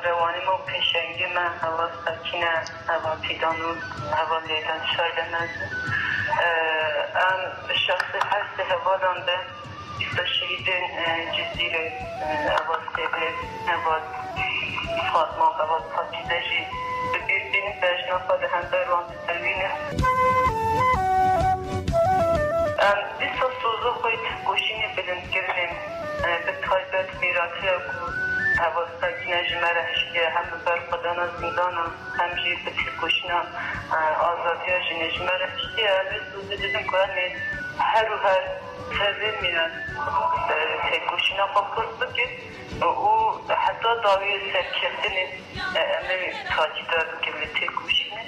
روانی ما پیشنگی من هوا سکینه هوا پیدانو هوا لیدن شایدن از شخص هست هوا دانده شهید جزیره هوا سیبه هوا فاطمه هوا پاکیزشی ببین بجنافه ده هم بیروان تلوینه بیسا سوزو خواهی گوشینی بلند کردیم به تایبت میراتی هوا سکینه جمعه هشتیه هم بر خدانا زندانا هم جی به تلگوشینا آزادی ها جنه جمعه هشتیه به سوزو دیدم که هر و هر تغییر میدن تلگوشینا خواب کرد که او حتی داوی سرکردن امی تاکی داد که به تلگوشینه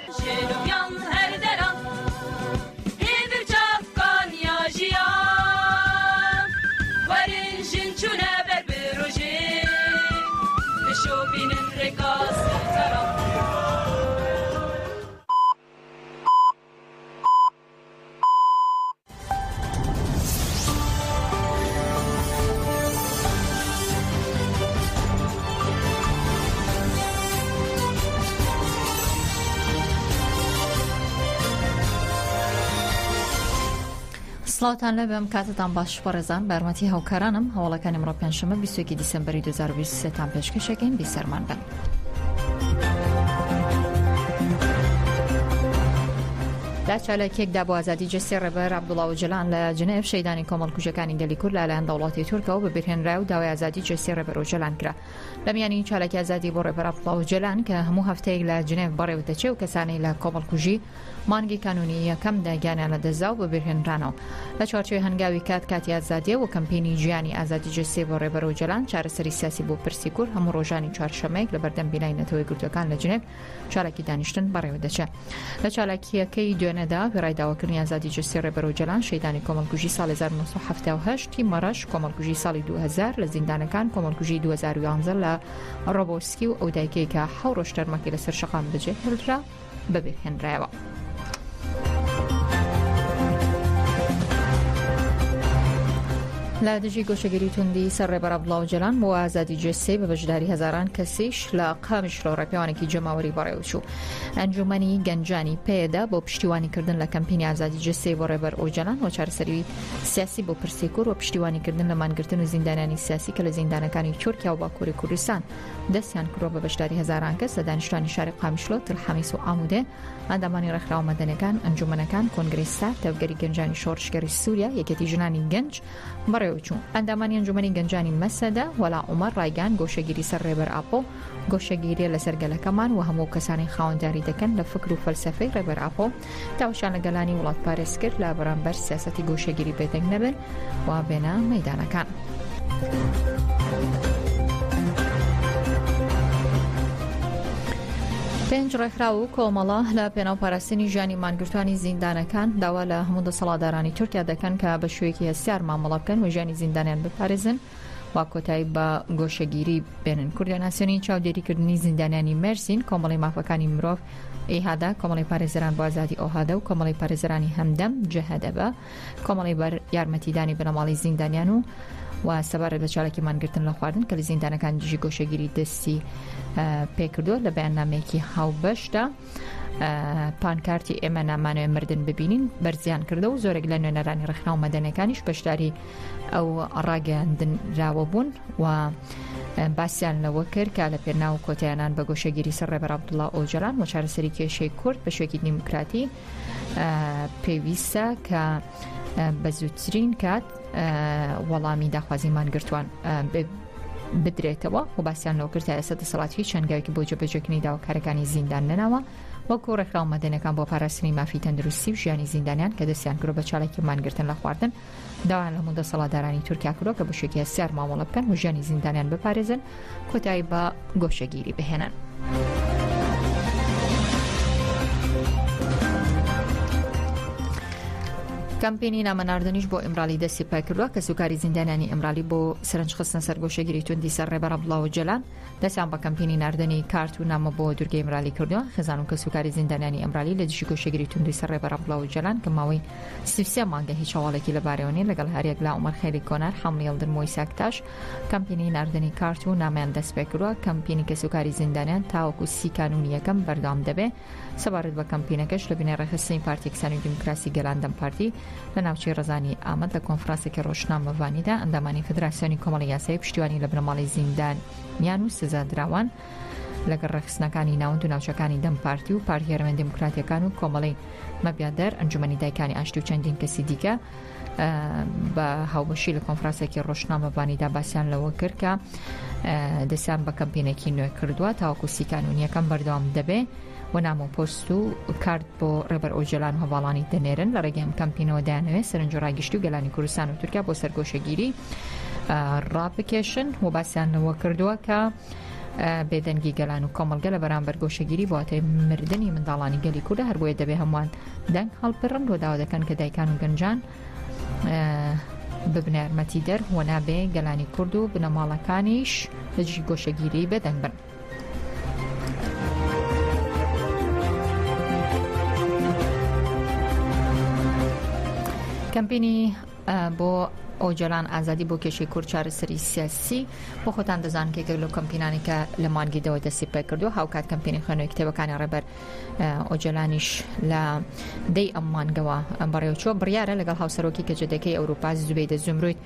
سڵاوتان لەبێم کاتتان باش پەڕێزان بەرمەتی هاوکارانم هەوڵەکانی ئەمڕۆ پێنجشەمە 21 دیسەمبەری 2023 تان پێشکەشەکەین بیسەرمان بن. لە چالەکێکدا بۆ ئازادی جەستی ڕێبەر عەبدوڵڵا ئۆجەلان لە جنێڤ شەیدانی کۆمەڵکوژەکانی گەلی کورد لەلایەن دەوڵەتی تورکەوە بەبیرهێنرا و داوای ئازادی جەستی ڕێبەر ئۆجەلان کرا. لە میانی چالەکی ئازادی بۆ ڕێبەر عەبدوڵڵا ئۆجەلان کە هەموو هەفتەیەک لە جنێڤ بەڕێوە دەچێت و کەسانەی لە کۆمەڵکوژی مانگی کانونی یەکەم داگیانیان لەدەستدا و بەبیرهێنرانەوە. لە چوارچێوەی هەنگاوی کاتی ئازادیە و کەمپینی ژیانی ئازادی جەستی بۆ ڕێبەر ئۆجەلان چارەسەری سیاسی بۆ پرسی کورد هەموو ڕۆژانی چوارشەمەیەک لە بەردەم بینایی نەتەوەی گروتوەکان لە جنێڤ چالێکی دانیشتن بەڕێوە دەچێت. لە چالاکیەکەی دوێنەدا ڕایداواکردنی ئازادی جەستی ڕێبەر ئۆجەلان شەیدانی کۆمەڵکوژی ساڵی 1970 مەڕەش کۆمەڵکوژی ساڵی 2000 لە زیندانەکان کۆمەڵکوژی 2011 لە ڕۆبۆسکی و ئەو دایکەی کە 7 ڕۆژ تەرمەکی لەسەر شەقام بەجێهێڵرا بەبیرهێنرایەوە. لە دژی گۆشەگیری توندی سەر ڕێبەر عەبدوڵڵا ئۆجەلان بۆ ئازادی جەستی بە بەشداری هەزاران کەسیش لە قامیشلۆ ڕێپێوانێکی جەماوەری بەڕێوەچوو. ئەنجومەنی گەنجانی پێدا بۆ پشتیوانیکردن لە کەمپینی ئازادی جەستی بۆ ڕێبەر ئۆجەلان و چارەسەری سیاسی بۆ پرسی کورد و پشتیوانیکردن لە مانگرتن و زیندانانی سیاسی کە لە زیندانەکانی تورکیا و باکووری کوردستان دەستیان کردووە بە بەشداری هەزاران کەس لە دانیشتوانی شاری قامیشلۆ، تلحەمیس و ئامودێ، ئەندامانی ڕێکخراو مەدەنیەکان، ئەنجومەنەکان، کۆنگرێستا، تەوگەری گەنجانی شۆڕشکەری سووریا، یەکێتی ژنانی گەنج بەڕێوەچوون. ئەندامانی ئەنجومەنی گەنجانی مەسەدە، وەلا عومەر ڕایگان گۆشەگیری سەر ڕێبەر ئاپۆ، گۆشەگیری لەسەر گەلەکەمان و هەموو کەسانی خاوەنداری دەکەن لە فکر و فەلسەفەی ڕێبەر ئاپۆ تاوشان لە گەلانی وڵات پارێز کرد لە بەرامبەر سیاسەتی گۆشەگیری بێدەنگ نەبن و بێنە مەیدانەکان. پێنج ڕێکخراو و کۆمەڵە لە پێناوپاراستنی ژیانی مانگرتوانی زیندانەکان داوا لە هەموو دەسەڵاتدارانی تورکیا دەکەن کە بە شوەیەکی هەستیار مامەڵە بکەن و ژیانی زیندانیان بپارێزن و کۆتایی بە گۆشەگیری بێنن. کوردیاناسیۆنی چاودێریکردنی زیندانیانی مێرسین، کۆمەڵی مافەکانی مرۆڤ ئیهادا، کۆمەڵی پارێزەران بۆ ئازادی ئۆهادە و کۆمەڵی پارێزەرانی هەمدەم جەهەدەبە، کۆمەڵی بەر یارمەتیدانی بنەماڵی زیندانیان و سەبارەت بە چالێکی مانگرتن لە خواردن کە لە زیندانەکان دژی گۆشەگیری دەستی پێکردووە. لە بەیاننامەیەکی هاوبەشدا پانکارتی ئێمە نامانەوێ مردن ببینین بەرزیان کردە و زۆرێک لە نوێنەرانی ڕێکخراو مەدەنیەکانیش بەشداری ئەو ڕاگەیاندراوە بوون و باسییان لەوە کرد کە لە پێناو کۆتاییانان بە گۆشەگیری سەر ڕێبەر عەبدوڵڵا ئۆجەلان و چارەسەری کێشەی کورد بە شوێکی دیموکراتی پێویستە کە بە زووترین کات وەڵامی داخوازی مانگرتوان بدرێتەوە و باسییان لەوە کرد تا ئێستا دەسەڵاتی چەندگاوێکی بۆ جێبەجێکردنی داواکارەکانی زیندان نەناوە وەکو ڕێکخراو مەدەنیەکان بۆ پاراستنی مافی تەندروستی و ژیانی زیندانیان کە دەستیان کردووە بە چالێکی مانگرتن لە خواردن. داوایان لە هەموو دەسەڵاتدارانی تورکیا کردووە کە بە شوێکی هەستیار مامەڵە بکەن و ژیانی زیندانیان بپارێزن، کۆتایی بە گۆشەگیری بهێنن. کمپینی نامناردنیش بۆ ئیمرالی دەستی پای کردووە کە سوکاری زیندانانی ئیمرالی بۆ سەرنج خستن سەرگۆشەگیری توندی سەر ڕێبەر عەبدوڵڵا ئۆجەلان دەستیان بە کەمپینی ناردنی کارت و نامە بۆ دوورگەی ئیمرالی کردووە. خێزانم کە سوکاری زیندانانی ئیمرالی لە دژی گۆشەگیری توندی سەر ڕێبەر عەبدوڵڵا ئۆجەلان کە ماوەی 33 مانگە هیچ هەواڵێکی لەبارەوە نیە لەگەڵ هەریەک لا عومەر خێری کۆنار حەملی هەڵدرمەوەی ساکتاش کەمپینی ناردنی کارت و نامیان دەست پێ کردووە. کەمپینی کە سوکاری زیندانیان تاوەکو 30 کانونی یەکەم بەردەوام دەبێ. سەبارەت بە کەمپینەکەش لە بنەی ڕێخستنی پارتی یەکسانی و دیموکراسی گەلاندەم پارتی لە ناوچەی ڕەزانی ئامەد لە کۆنفرانسێکی ڕۆژنامەوانیدا ئەندامانی فدراسیۆنی کۆمەڵی یاسایی پشتیوانی لە بنەماڵی زیندانیان و سزادراوان لەگەڵ ڕێخستنەکانی ناوەند و ناوچەکانی دەم پارتی و پارتی هەرێمی دموکراتیەکان و کۆمەڵی مەبیادەر ئەنجومەنی دایکانی ئاشتی و چەندین کەسی دیکە بە هاوبەشی لە کۆنفرانسێکی ڕۆژنامەوانیدا باسییان لەوە کرد کە دەسیان بە کەمپینێکی نوێ کردووە تاوەکو 30 کانونیەکەم بەردەوام دەبێ و نام و پۆست و کارت بۆ ڕێبەر ئۆجەلان و هەواڵانی دەنێرن لە ڕێگەی ئەم کەمپینەوە دایانەوێت سەرنج و ڕاگشتی و گەلانی کوردستان و تورکیا بۆ سەرگۆشەگیری ڕابکێشن و باسییان لەوە کردووە کە بێدەنگی گەلان و کۆمەڵگە لە بەرامبەر گۆشەگیری بۆ هاتەی مردنی منداڵانی گەلی کوردە هەر بۆیە دەبێ هەمووان دەنگ هەڵپڕن و داوا دەکەن کە دایکان و گەنجان ببنە یارمەتی دەر و نابێ گەلانی کورد و بنەماڵەکانیش لە دژی گۆشەگیری بێدەنگ بن. کەمپینی بۆ ئۆجەلان ئازادی بۆ کێشەی کورد چارەسەری سیاسی بۆ خۆتان دەزانن کە لەو کەمپینانی کە لە مانگیدەوە دەستی پێ کردو هاوکات کەمپینی خوێنەوەی کتێبەکانی ڕێبەر ئۆجەلانیش لە دەی ئەم مانگەوە بەڕێوەچووە بڕیارە لەگەڵ هاوسەرۆکی کەجێدەکەی ئەوروپا زوبەیدە زومرویت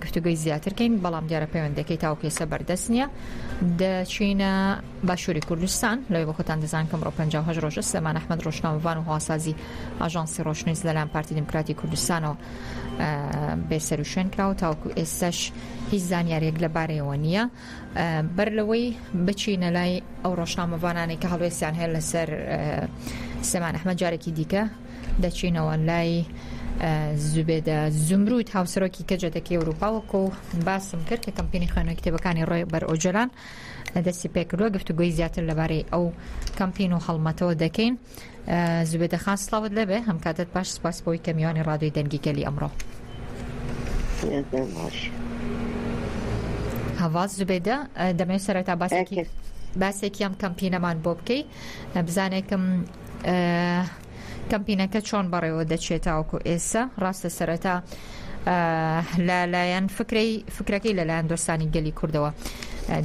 گفتوگوی زیاترکەین بەڵام دیارە پەیوەندەکەی تاوکێسە بەردەست نییە دەچینە باشووری کوردستان لەوێ بۆ خۆتان دەزان کە ئەمڕۆ 58 ڕۆژە سلێمان ئەحمەد ڕۆژنامەوان و هەواسازی ئاژانسی ڕۆشنویس لەلایەن پارتی دموکراتی کوردستانەوە بێسەر و شوێن کراوە تاوەکو ئێستاش هیچ زانیاریەک لەبارەیەوە نییە بەر لەوەی بچینە لای ئەو ڕۆژنامەوانانەی کە هەڵوێستیان هەیە لەسەر سلێمان ئەحمەد جارێکی دیکە دەچینەوە لای زوبێدە زومرویت هاوسەرۆکی کەجێدەکەی ئەوروپاوەکو باسم کرد کە کەمپینی خوێنەوەی کتێبەکانی ڕێبەر ئۆجەلان دەستی پێکردووە گفتوگوی زیاتر لەبارەی ئەو کەمپین و هەڵمەتەوە دەکەین. زوبێدە خان سڵاوت لەبێ هەم کاتت باش سپاس بۆی کە میوانی ڕادیۆی دەنگی گەلی ئەمڕۆ. هەواز زوبێدە دەمەوێت سەرەتا باسێکی ئەم کەمپینەمان بۆ بکەی بزانێکم کەمپینەکە چۆن بەڕێوە دەچێت تاوەکو ئێستا ڕاستە سەرەتا لەلایەن فکرەکەی لەلایەن دۆستانی گەلی کوردەوە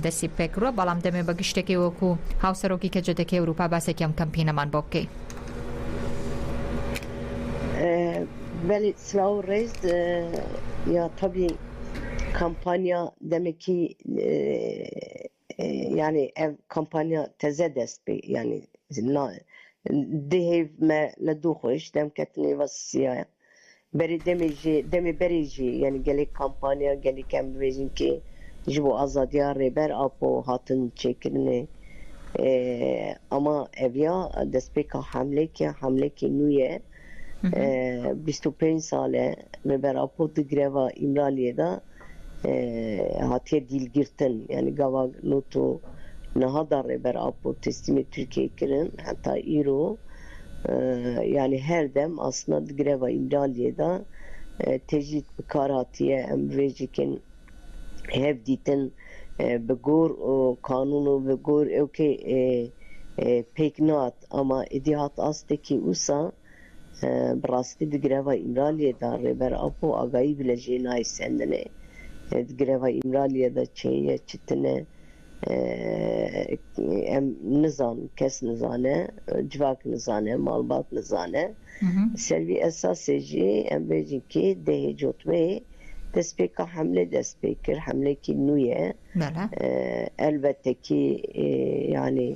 دەستی پێکڕوە بەڵام دەمێ بە گشتێکی وەکو هاوسەرۆکی کەجێدەکەی ئەوروپا باسێکی ئەم کەمپینەمان بۆ بکەی. بله سلاو ریز یا طبی kampanya demek ki yani ev kampanya teze dest be yani dehev me le duhoş dem ketni vasiya beri demi berici yani gelek kampanya gelek emrejin ki jibo azadiya reber apo hatın çekirne ama evya despeka hamle ki nuye 25 sale reber apo greva İmraliye'de hatiye dilgirtin yani gava notu nahada reber apo teslimi Türkiye kirin hatta İro yani her dem aslında greva İmraliye'de tecrit karatiye emrecikin hevditin begor kanunu begor evke peknat ama edihat asteki usa براستی دگروا ایمرالیه دار بر اپو آگاهی بله جنای سندنه دگروا ایمرالیه دا چیه چتنه ام نزان کس نزانه جواک نزانه مالبات نزانه سلوی اساسی جی ام بیجی که ده جوتمه دسپیکا دسپیکر حمله کی نویه البته ki yani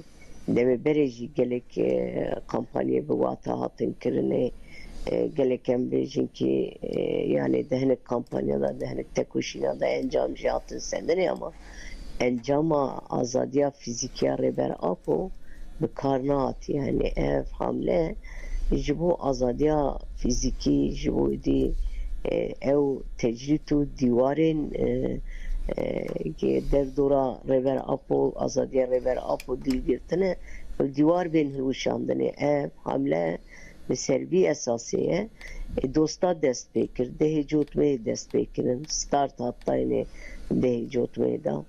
deme bereci gelek kampanya bu vatahatın kirine gelek emrejin ki yani dehnek kampanyada dehnek tekuşina da encam jatın sendene ama encama azadiya fizikiya reber apo bir karnat yani ev hamle jibo azadiya fiziki jibo di ev tecritu divarın derdora rever apo azadiya rever apo dilgirtine diwar ben huşandane ev hamle لسربي أساسية دوستا دست بكر ده جوت مي دست بكرن ستارت هاتاينه ده جوت مي دا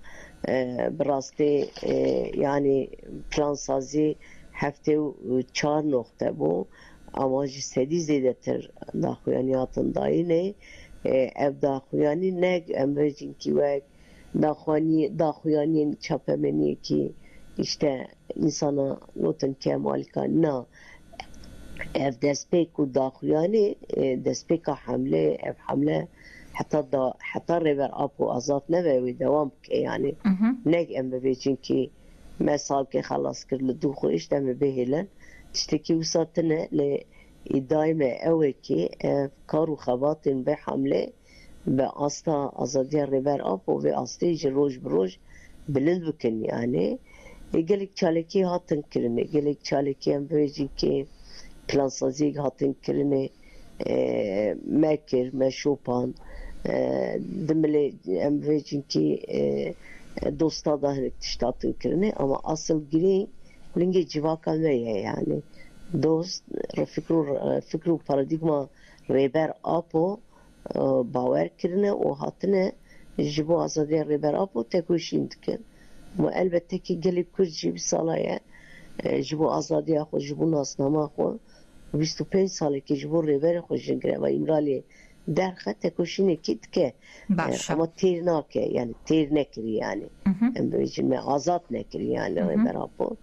براستي يعني بلان سازي هفته و 4 نقطه بو اما جسدی زیاده تر داخویانیاتن داینه ev daxuyani neg emrejin ki ve daxuyani çapemeni ki işte insana notun kemalika na ev despek u daxuyani despeka hamle ev hamle hatta rever apo azat neve ve devam ke yani neg emrejin ki mesal ke xalas kirli du xo işte me behilen işte ki usatne le دائما اوكي كارو خواطن بحمله بأستا أزادية ريبر أب وبأستيج روج بروج بلند بكن يعني يقولك شالكي هاتن كرني يقولك شالكي أم بيجي كي بلانسازيق هاتن كرني ماكر ما شوبان دملي أم بيجي كي دوستا دهنك تشتاتن كرني أما أصل جرين لنجي جواكا مية يعني دوست فکر و پارادیگما ریبر آپو باور کرنه و هاتنه جبو آزادی ریبر آپو تکوشین دکن و البته که گلی کرد جیب سالایه جبو آزادی آخو جبو ناسنامه آخو 25 ساله که جبو ریبر خو جنگره و امرالی درخه تکوشینه کید که اما تیر ناکه یعنی تیر نکری yani هم بیجن آزاد نکری yani ریبر آپو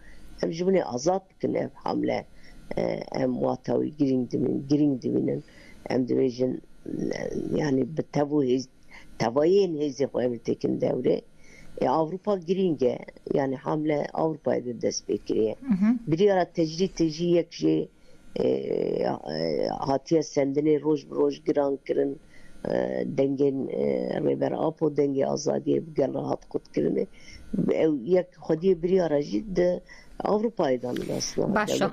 هم جبونی آزاد بکنه حمله ام واتاوي جرين دمين ام ديفيجن يعني بالتبويز تباين هزي قوي تكن دوره اوروبا جرينجه يعني حمله اوروبا دست بكريه برياره تجي يكشي هاتيه سندني روج بروج جران كرن دنگن ريبر ابو دنگي ازادي بقراhat قد كرنه يك خدي برياره جد ئەوروپایدان باشە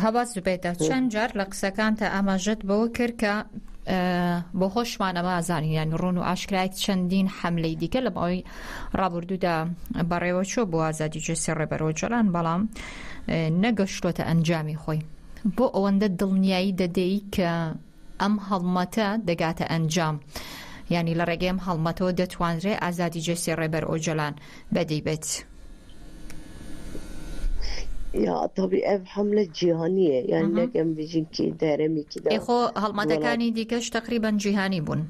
هەواز بێتە چەند جار لە قسەکانتە ئاماژەت بەوە کرد کە بۆ خۆشمانەوە ئازانی یان ڕوون و ئاشکرایت چەندین حەملەی دیکە لە بەوەی ڕابردوودا بەڕێوە چۆ بۆ ئازادی جێسی ڕێبەرەوە جەلان بەڵام نەگەشتووەتە ئەنجامی خۆی بۆ ئەوەندە دڵنیایی دەدەی کە ئەم هەڵمەتە دەگاتە ئەنجام یعنی لە ڕێگەی ئەم هەڵمەتەوە دەتوانرێ ئازادی جێسی ڕێبەرەوە جەلان بەدەی بێت Ya tabii ev hamle cihaniye yani nekem bijin ki deremi ki da خۆ هەڵمەتەکانی دیکەش تقریبا جیهانی بوون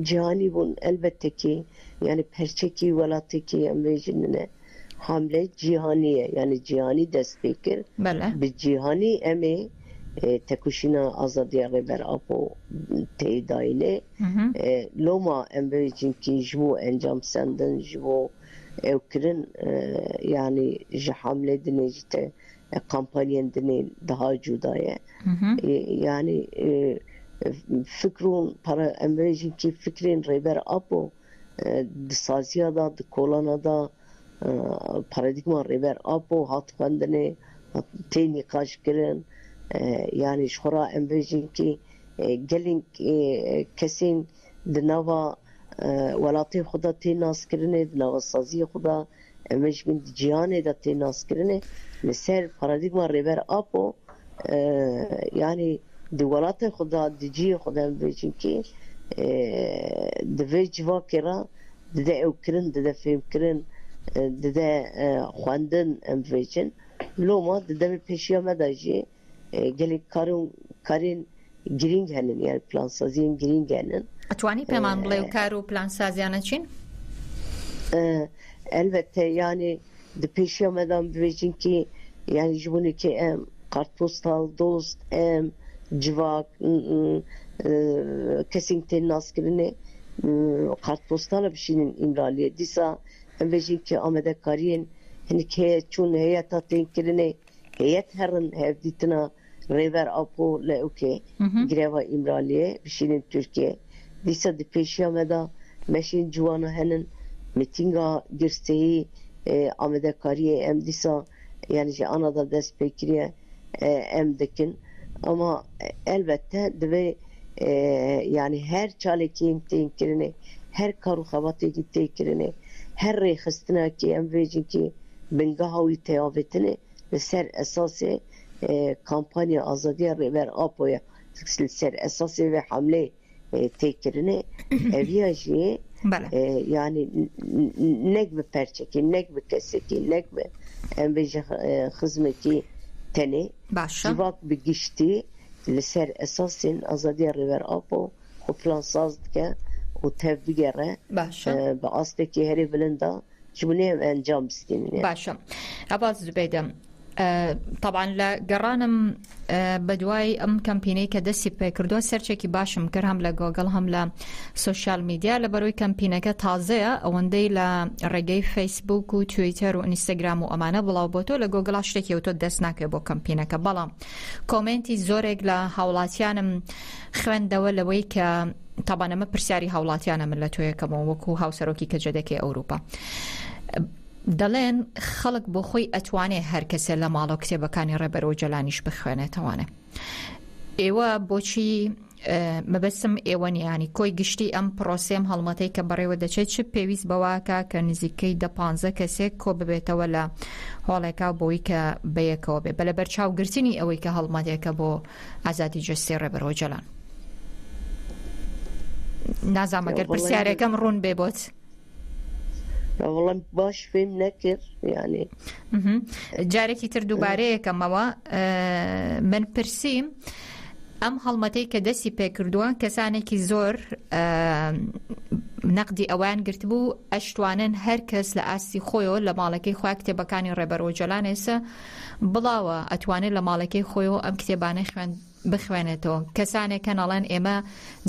cihani bun elbette ki yani perçeki velateki em bijinne hamle cihaniye yani cihani dest bekir bi cihani emi tekuşina azadiye reber apo teydayne loma em bijin ki jbu encam senden jbu evkirin yani hamle dinecite kampanyen dine daha cudaya yani fikrun para emrejin ki fikrin reber apo disaziya da kolana da paradigma reber apo hat kendine teni kaç kirin yani şora emrejin ki gelin kesin dinava ولاتی خدا تی ناس کرنه نوسازی خدا امش من جهان دا تی ناس کرنه مثل پارادیگما ریبر آپو yani دی ولات خدا دی جی خدا بیچن کی دوی جوا کرا ده او کرن ده فهم کرن ده خواندن ام بیچن لوما ده پیشیا مداجی گلی کارین گرینگ هنن yani plan sazین گرینگ هنن ئەتوانی پێمان بڵێ و کار و پلانسازیانە چین؟ elbette yani پیشیا مدام ببیجین که yani جبونی که ام kartpostal dost ام civak kesinlikle naskirine kartpostal bir şeyin imraliye disa em bejin ki amede kariyen hani ki çun heyata tenkirine heyet herın hevditina rever apo le okey greva imraliye bir şeyin Türkiye disa de peşiya meda meşin cuvana henin mitinga girsteyi amede kariye em disa yani anada dest bekiriye em dekin ama elbette de yani her çalekin tenkirini her karu xavatı gittekirini her reyxistina ki em vecin ki bengahawi teavetini ve ser esası kampanya azadiya rêber apoya ser esasê ve hamlê têkirine eviya jî yani nek bi perçekî, nek bi kesekî, nek bi em bêje xizmetî tenê civak bi giştî li ser esasên azadiya rêber apo xwe plansaz dike û tev bigere bi astekî herî bilinda ji bo nê em encam bistînin. باشە ئەباز زبێدە طبعا لە گەڕانم بەدوای ئەم کەمپینەی کە دەستی پێ کردووە سەرچێکی باشم کرد هەم لە گۆگڵ هەم لە سوشیال میدیا لە بەرەوەی کەمپینەکە تازەیە ئەوەندەی لە ڕێگەی فەیسبوک و تویتەر و ئینستاگرام و ئەمانە بڵاو بۆ تۆ لە گۆگڵا شتێکی و تۆ دەست ناکرێت بۆ کەمپینەکە بەڵام کۆمنتی زۆرێک لە هاوڵاتیانم خوێندەوە لەوەی کە طبعا ئەمە پرسیاری هاوڵاتیانە من لە تۆیەکەمەوە وەکو هاوسەرۆکی کەجەدەکەی ئەوروپا دەڵێن خەڵک بۆ خۆی ئەتوانێ هەر کەسێ لە ماڵە کتێبەکانی ڕێبەرەوە جەلانیش بخوێنێتەوانێ ئێوە بۆچی مەبەستم ئێوە نیانی کۆی گشتی ئەم پرۆسێم هەڵمەتەی کە بەڕێوە دەچێت چ پێویست بەواکە کە نزیکەی 10-15 کەسێک کۆ ببێتەوە لە هۆڵێکا بۆی کە بەیەکەوە بێ بەلە بەرچاوگرتنی ئەوەی کە هەڵمەتێکە بۆ ئازادی جەستی ڕێبەرەوە جەلان نازانمەگەر پرسیارەکەم ڕوون بێ بۆت والله باش فهم نکرد یعنی جارێکی تر دووبارەیەکەمەوە من پرسیم ئەم هەڵمەتەی کە دەستی پێکردووە کەسانێکی زۆر نەقدی ئەوان گرتبوو ئەشتوانن هەر کەس لە ئاستی خۆیەوە لە ماڵەکەی خۆی کتێبەکانی ڕێبەرەوە جەلان ئێستا بڵاوە ئەتوانێت لە ماڵەکەی خۆیەوە ئەم کتێبانەی بخوێنێتەوە کەسانێکە نەڵێن ئێمە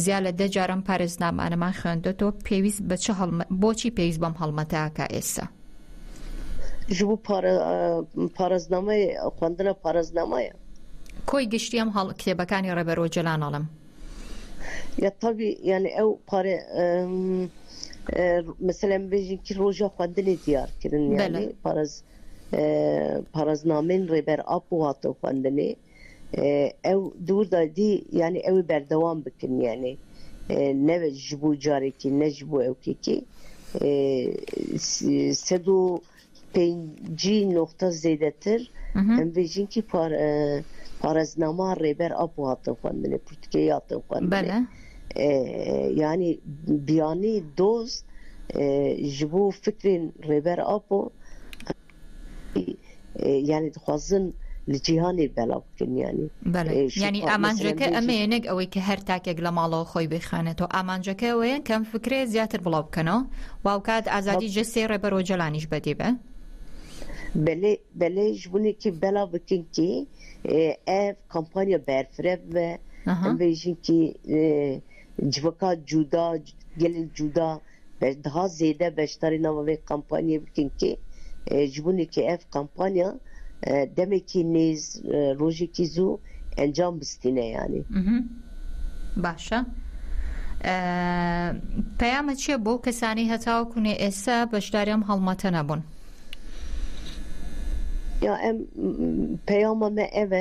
زیاد لە 10 جارم پارێزنامانەمان خوێندێتەوە پێویست بە چه بۆچی پێویست بەم هەڵمەتەکە ئێستا ji bo parêznameyê xwendina parêznameyê کۆی گشتی ئەم کتێبەکانی ڕێبەرەوە جەلان ئەڵم ya tabii yani ew pare mesela bêjin ki roja xwendinê diyar kirin yani parêznameyên rêber apo hatin xwendinê ew dûr da dî yani ew berdewam bikin yani ne ji bo carekî ne ji bo ewkekî sed û pêncî noxta zêdetir em bêjin ki parêznama rêber apo hatin xwendinê Pirtûkeyê hatin xwendinê yani biyanî dost ji bo fikrên rêber apo yani dixwazin li cîhanê belav bikin yani yani ئامانجەکە ئەمەیە نەک ئەوەی کە هەر تاکێک لە ماڵەوە خۆی بخوێنێتەوە ئامانجەکە ئەوەیە کەم فکرێ زیاتر بڵاو بکەنەوە واوکات ئازادی جەستی ڕێبەرەوە جەلانیش بەدێ بێ belê ji binekî belav bikin ki ev kampanya berfireb ve em bêjin ki civaka cuda gelin cuda daha zêde beşdarî nava vê kampanyayê bikin ki ji binekî ev kampanya demekî nêz rojekî zû encam bistîne yani باشە پەیامە چییە بۆ کەسانی هەتاوەکوونێ ئێستا بەشداری ئەم هەڵمەتە نەبوون ya em peyama me ev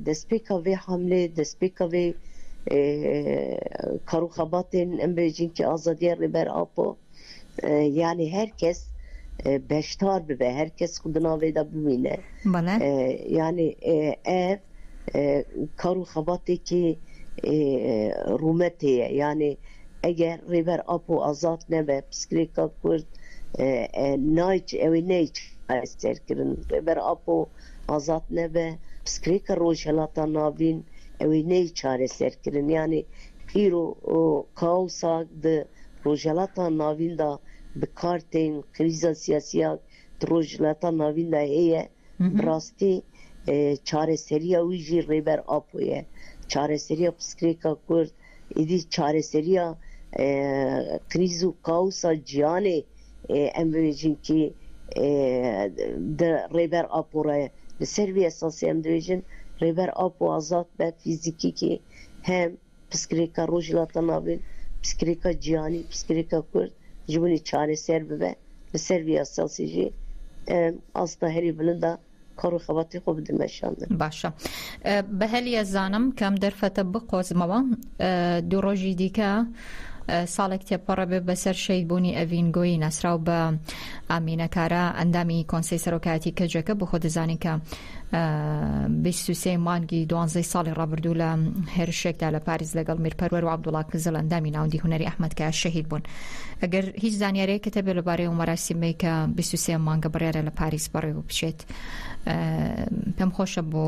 destpêka vê hamlê destpêka vê karûxebatên em bêjin ki azadiya rêber apo yani herkes beşdar bibe herkes xwe di navê de bimîne yani ev karûxebatêkî rûmetê ye yani eger rêber apo azad nebe piskirêka Kurd ew nayç serkirin rêber apo azad nebe piskirêka rojhilata navîn ew ney çareserkirin yani îro kaosa di rojhilata navîn da bi kartên krîza siyasiya di rojhilata navîn da heye bi rastî çareseriya wî jî rêber apo ye çareseriya piskirêka Kurd êdî çareseriya krîz û kaosa ciyanê em bêjin ki di rêber apo re li ser vê esasê em dibêjin rêber apo azad be fîzîkî ki hem piskirêka rojhilata navîn piskirêka ciyanî piskirêka Kurd ji binî çareser bibe li ser vê esasê jî em asta herî bilind karûxebatê xwe bidin meşandin باشە بە هەلیە زانم کەم دەرفەتە بقۆزمەوە دوو ڕۆژی دیکە ساڵێک تێپەڕە بێ بەسەر شەید بوونی ئەڤینگۆی ناسراو بە ئامینەکارە ئەندامی کۆنسەی سەرۆکایەتی کەجەکە بۆ خۆ دەزانی کە 23 مانگی 12 ساڵی ڕابردوو لە هێرشێکدا لە پاریس لەگەڵ میرپەروەر و عەبدوڵڵا کزل ئەندامی ناوەندی هونەری ئەحمەدکایە شەهید بوون. ئەگەر هیچ زانیاریەکە هەبێت لەبارەی ئەو مەراسیمەی کە 23 مانگە بڕیارە لە پاریس بەڕێوە بچێت، پێم خۆشە بۆ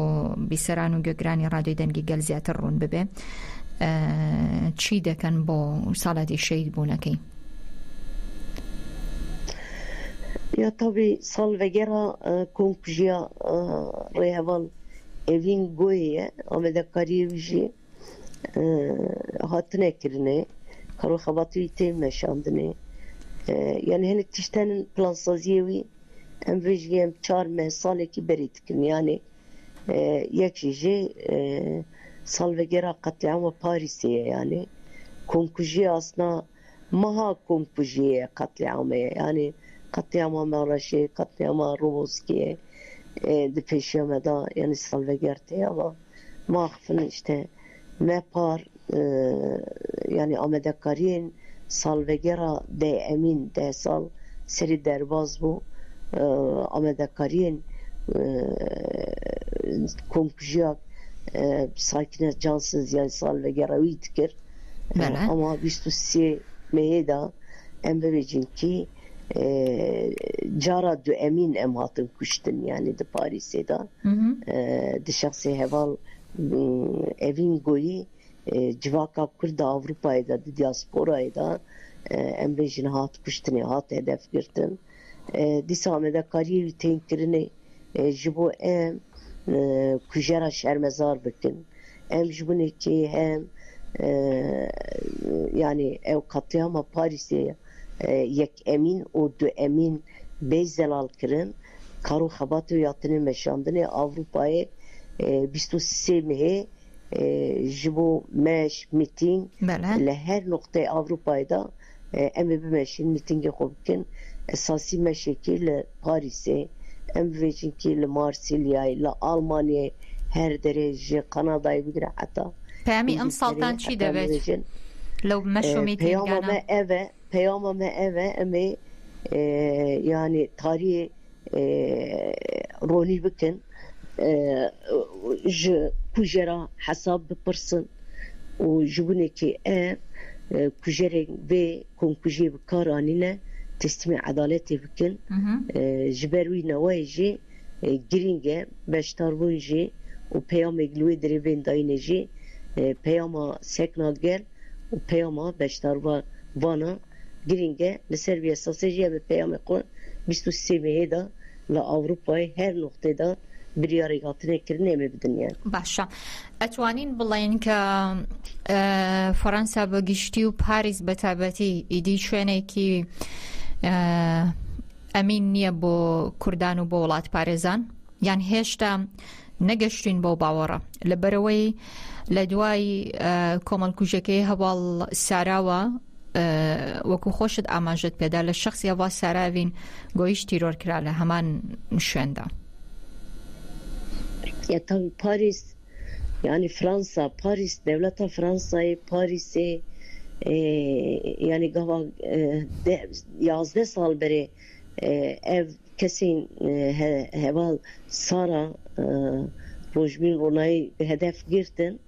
بیسەران و گوێگرانی ڕادیۆی دەنگی گەل زیاتر ڕوون ببێ چی دەکەن بۆ ساڵاتی شەید بوونەکەی؟ Ya tabii salvegera konkujiya reheval evin goye amedekariye jî hatine kirine karo xebatî tê meşandine yani hinek tiştenin plansaziyê wî em vê jî em 4 salekî berê dikin yani yek jî salvegera qetliama Parisê ye yani konkujiya asna maha konkujiye qetliamê yani قتياما مارشي قتياما روبوسكي دي بيشيما دا يعني سالفجرتي اما ما خفن işte ما بار يعني امدكارين سالفجرا دي امين دي سال سري درباز بو امدكارين كومبجيا ساكنه جانسز يعني سالفجرا ويتكر اما 23 ميدا ام بيجين ki جارا دو امین ام هاتن کشتن yani de Paris'e da de şahsi heval evin goyi civaka Kurda Avrupa'ya da diaspora'ya da em bejin hat kuştun hat hedef girtin disamede kariyer tenkirini jibo em kujera şermezar bikin em jibune ki hem yani ev katliama Paris'e yek emin o du emin bezdelal kirin karo xebatı yatını meşandını Avrupa'ya 23 mehe jibo meş miting le her noktaya Avrupa'ya da em bir meşin mitingi xobkin esasi meşekil Paris'e em vecin ki le Marsilya'ya le Almanya her derece Kanada'yı bir hatta Peyami em saltan çi devet لو مشوا ميتين كان peyama eve emi yani tarihi roni bikin ji kujera hesab bipırsın o jibuneki kujerek ve konkuje bikaranine teslimi adaleti bikin jiberwi nevayji giringe beştarbunji o peyama gluwe derevin dayneji peyama sekna gel o peyama beştarva vana giringe li Serbiya stratejiye ve peyama kon 23 meyda la Avrupa'ya her noktada bir yarıgatını ekirine mi bidin yani. Başa. Etwanin بڵێن کە فەڕەنسا بەگشتی و پاریس بەتابەتی ئیدی شوێنێکی ئەمین نییە بۆ کوردان و بۆ وڵات پارێزان یان هێشتا نەگەشتین بۆ باوەڕە لەبەرەوەی لە دوای کۆمەڵکوژەکەی هەواڵ ساراوە وەکو خۆشت ئاماژت پێدا لە شخصی هەوا ساراوین گۆیش تیرۆر کرا لە هەمان شوێندا. Ya tabii Paris yani Fransa Paris devleta Fransa'yı Paris'i yani gava 11 sal beri ev kesin heval Sara Rojbin onayı hedef girtin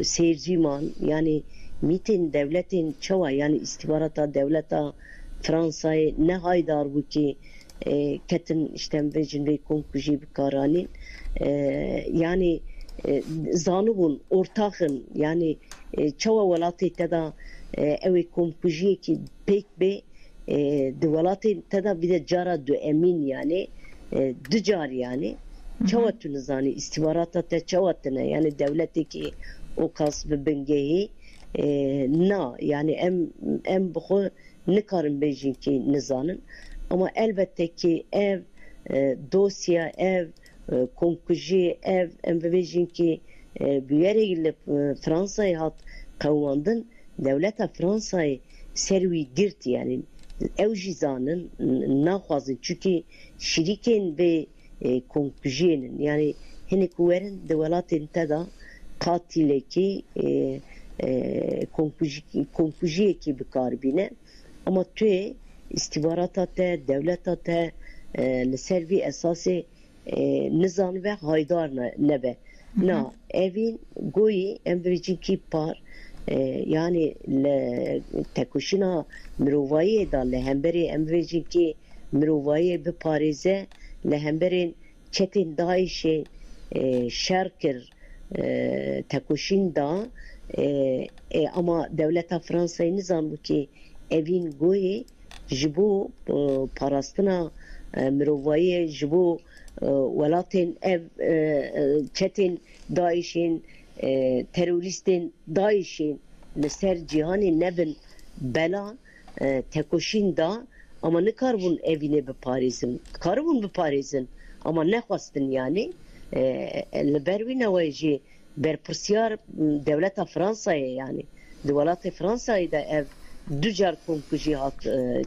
seyirciman yani mitin devletin çava yani istihbarata devleta Fransa'yı ne haydar bu ki ketin işte vecin ve konkuji bir karanin yani zanubun ortakın yani çava velatı tada evi konkuji ki pek be de velatı tada bir de cara du emin yani dücar yani çava tunuzani istihbarata te çava tene yani devleteki o kasbı bengeyi na yani em bu ne karın bejin ki nizanın ama elbette ki ev dosya ev konkuji ev em bejin ki büyere gidip Fransa'yı hat kavandın devlete Fransa'yı servi girt yani ev jizanın nahvazın çünkü şiriken ve konkujinin yani hene kuverin devletin tada katileki kompujiye ki bikarbine ama tüye istihbarata te devleta te servi esası nizam ve haydar nebe na evin goyi emvecin ki par yani tekuşina mirovayê da li hemberê emvecin ki mirovayê biparêze li hemberên çetên Daişê şer kir tekuşîn da ama devleta Fransayê nizanbû ki evîn goyê ji bo parastina mirovayê ji bo welatên ev çetên Daişên teröristên Daişên li ser cîhanê nebin bela tekoşîn da ama nikarbûn evînê biparêzin karibûn biparêzin ama nexwastin yani li ber wî newê jî berpirsyar devleta Fransayê yani di welatê Fransayê de ev دو جار کۆمکوژی هات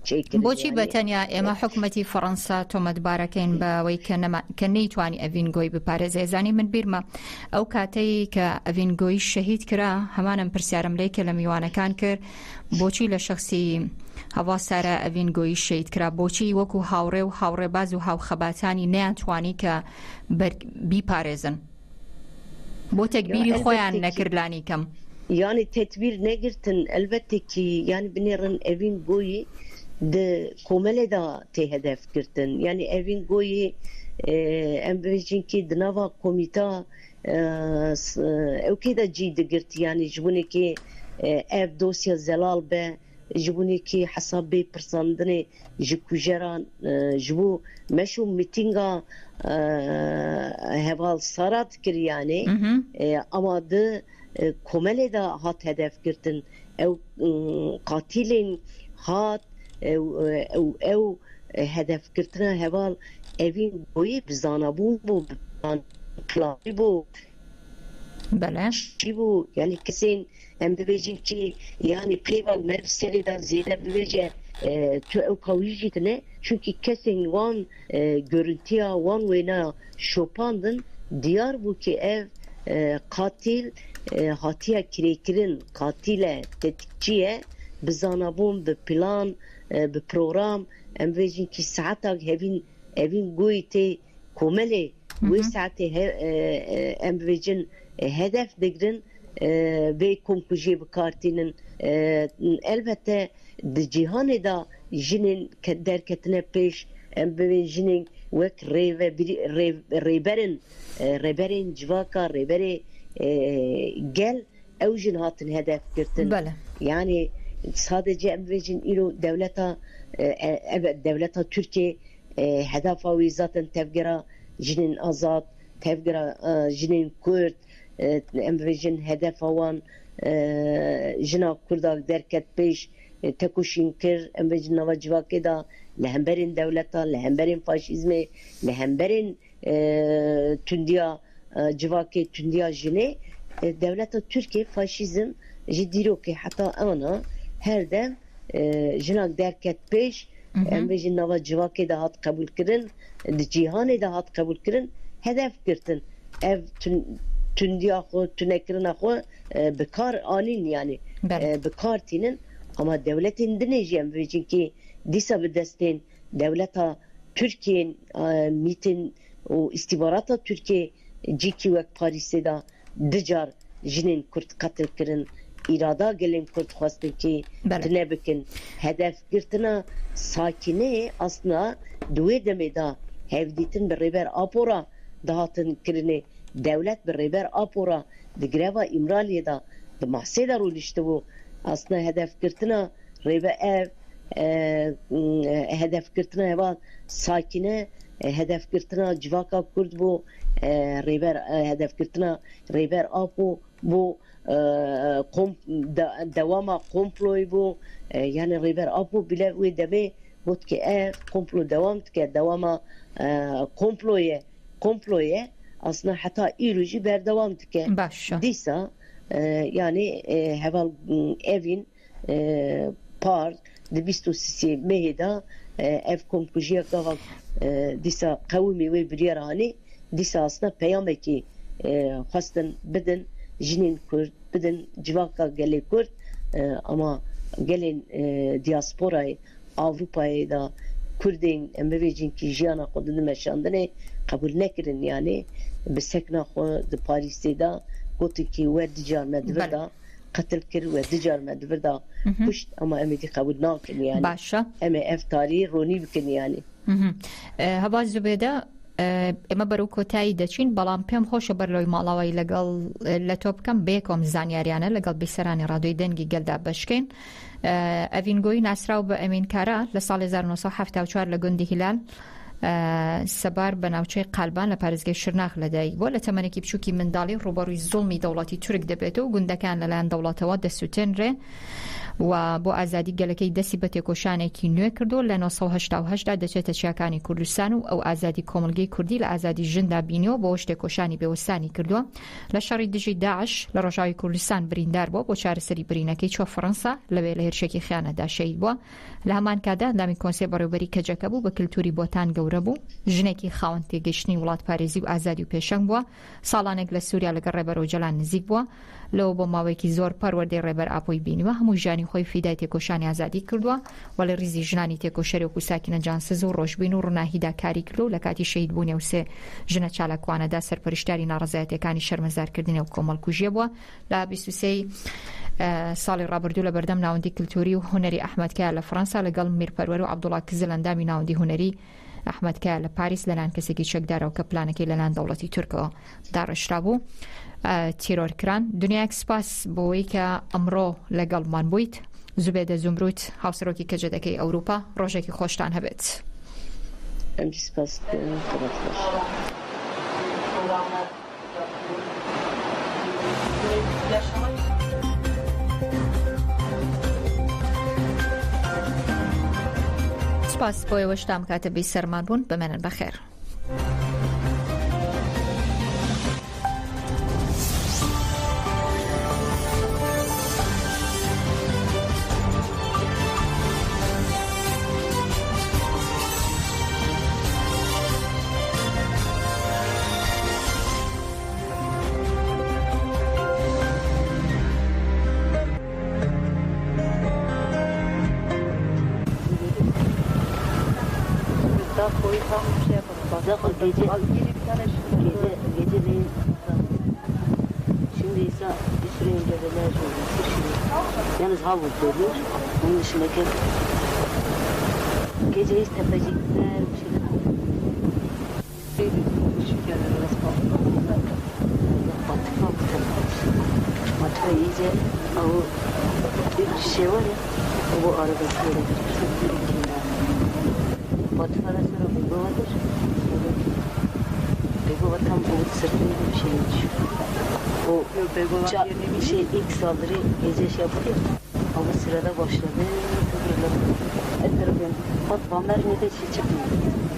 چێکرد بۆچی بەتەنیا ئێمە حکومەتی فەڕەنسا تۆمەتبارەکەین بەوەی کە نەیتوانی ئەڤین گۆی بپارێزێ زانی من بیرمە ئەو کاتەی کە ئەڤین گۆی شەهید کرا هەمانم پرسیارم لێ کە لە میوانەکان کرد بۆچی لە شخصی هەوا سارە ئەڤین گۆی شەهید کرا بۆچی وەکو هاوڕێ و هاوڕێباز و هاوخەباتانی نەیانتوانی کە بیپارێزن بۆ تەکبیری خۆیان نەکردلانی کەم yani tedbir ne girtin elbette ki yani binirin evin goyi de komele da te hedef girtin yani evin goyi embejin ki dnava komita evki da cidi girti yani jibune ki ev dosya zelal be jibune ki hesabı persandine jikujeran jibu meşu mitinga heval sarat kir yani ama de komele da hat hedef girtin ev katilin hat ev hedef girtina heval evin boyu bizanabun bu bu bele bu yani kesin hem bebecin ki yani peyval mevseliden ziyade bebece tu ev kavijitine çünkü kesin van görüntüya van vena şopandın diyar bu ki ev katil hatiye kirekirin katile tetikçiye bizanabun bir plan bir program emvecin ki saatak evin goyte komele ve saate emvecin hedef digrin ve komkuji bikartinin elbette de cihanı da jinin derketine peş emvecin jinin vek reberin civaka reberi gel evjin hatın hedef girtin. Yani sadece emvecin ilo devleta evet devleta Türkiye hedefa ve zaten tevgera jinin azat tevgera jinin Kürt emvecin hedef avan jina Kurda derket peş tekuşin kir emvecin nava civake da lehemberin devleta lehemberin faşizmi lehemberin tündiya civake tündiya jine devleta Türkiye faşizm jidiro ki hatta ana her dem jinak derket peş emvecin nava civake da hat kabul kirin cihane da hat kabul kirin hedef girtin ev tündiya xo tünekirin xo bekar anin yani bekartinin ama devletin dineci emvecin ki disa bir destin devleta Türkiye'nin mitin o istihbarata Türkiye ciki vek Paris'e da dicar jinin Kürt katil kirin irada gelin Kürt xwastin ki dine bikin hedef girtina sakine aslında duve deme da hevditin bir reber apora dahatın kirini devlet bir reber apora de greva İmraliye da de mahseda rol işte bu aslında hedef girtina reber ev hedef girtina heva sakine hedef girtina civaka Kürt bu reber hedef girtina reber apo bu devama komploy bu yani reber apo bile ve deme bot ki komplo devam ki devama komploye aslında hatta iruji ber devam ki disa yani heval evin par de bistosisi mehida ev kompujiya kavan disa kavmi ve biriyarani disa aslında peyameki hastan beden jinin Kurd bidin civaka gelê Kurd ama gelên diasporayê Avrupayê da Kurdên em bibêjin ki jiyana xwe di meşandinê qebûl nekirin yani bi sekna xwe di Parîsê da gotin ki we dicar me divir da قتل کر و دجار ما دبر دا پشت اما امی دی قبول ناکن yani باشا اما اف تاریخ رونی بکن yani هەبا زوبێدە ئێمە بەرەو کۆتایی دەچین بەڵام پێم خۆشە بەرلەوەی ماڵاوی لەگەڵ لە تۆ بکەم بێکۆم زانیاریانە لەگەڵ بیسەرانی ڕادۆی دەنگی گەلدا بەشکەین ئەڤینگۆی ناسراو بە ئەمینکارە لە ساڵی 1974 لە گوندی هیلال سەبار بە ناوچەی قالبان لە پارێزگای شرناخ لەدایک بۆ لە تەمەنێکی بچووکی منداڵی ڕوبەڕووی زوڵمی دەوڵەتی تورک دەبێتەوە و گوندەکان لەلایەن دەوڵەتەوە دەسووتێنرێ و بۆ ئازادی گەلەکەی دەستی بە تێکۆشانێکی نوێ کردو لە 1970 دەچێتە چیاکانی کوردستان و ئەو ئازادی کۆمەلگەی کوردی لە ئازادی ژندا بینیەوە بۆ شتێکۆشانی بێوەستانی کردووە لە شەڕی دژی داعش لە ڕۆژاوی کوردستان بریندار بووە بۆ چارەسەری برینەکەی چوە فەڕەنسا لەوێ لە هێرشێکی خیانەدا شەهید بووە لە هەمان کادا ئەندامی کۆنسێ بەڕێوەبەری کەجەکە بوو بە کللتوری بۆتان گەورە بوو ژنێکی خاوەن تێگەیشتنی وڵات پارێزی و ئازادی و پێشەنگ بووە ساڵانێک لە سووریا لەگەڵ ڕێبەرەوە جەلان نزیک بووە لەوە بۆ ماوەیەکی زۆر پەروەردەی ڕێبەر ئاپۆی بینیوە هەموو ژیانی خۆی فیدای تێکۆشانی ئازادی کردووە و لە ریزی ژنانی تێکۆشەرێک و ساکینە جانسز و ڕۆژبین و ڕووناهیدا کاری کردو و لە کاتی شەهید بوونێ و سێ ژنە چالاکوانەدا سەرپەرشتاری ناڕەزایەتیەکانی شەرمەزارکردنی و کۆمەڵکوژیە بووە لە 23 ساڵی ڕابردوو لە بەردەم ناوەندی کللتوری و هونەری ئەحمەدکایە لە فەڕەنسا لەگەڵ میرپەروەر و عەبدوڵڵا کزل ئەندامی ناوەندی هونەری ئەحمەدکایە لە پاریس لەلایەن کەسێکی چەکدارەوە کە پلانەکەی لەلایەن دەوڵەتی تورکەوە داڕێژرا بوو تیرۆرکران دنیایەک سپاس بۆەوەی کە ئەمڕۆ لەگەڵمان بوویت زوبێدە زومرود هاوسەرۆکی کەجەدەکەی ئەوروپا ڕۆژێکی خۆشتان هەبێت سپاس بۆ ئێوەشتام کاتە بی سەرمان بوون بمێنن بەخێر geceleyin şimdi ise bir süre önce de enerji oldu. Yalnız havuz veriyor. Onun dışındaki gece hiç tepecikler bir şeyler. Batıka iyice o bir şey var ya o arada böyle Batıka'da sonra Bego vardır. Bego var tam o sırtında bir şey geçiyor. O ilk saldırı gece şey yapıyor. Ama sırada başladı. Her tarafı Batman mermide şey çıkmıyor.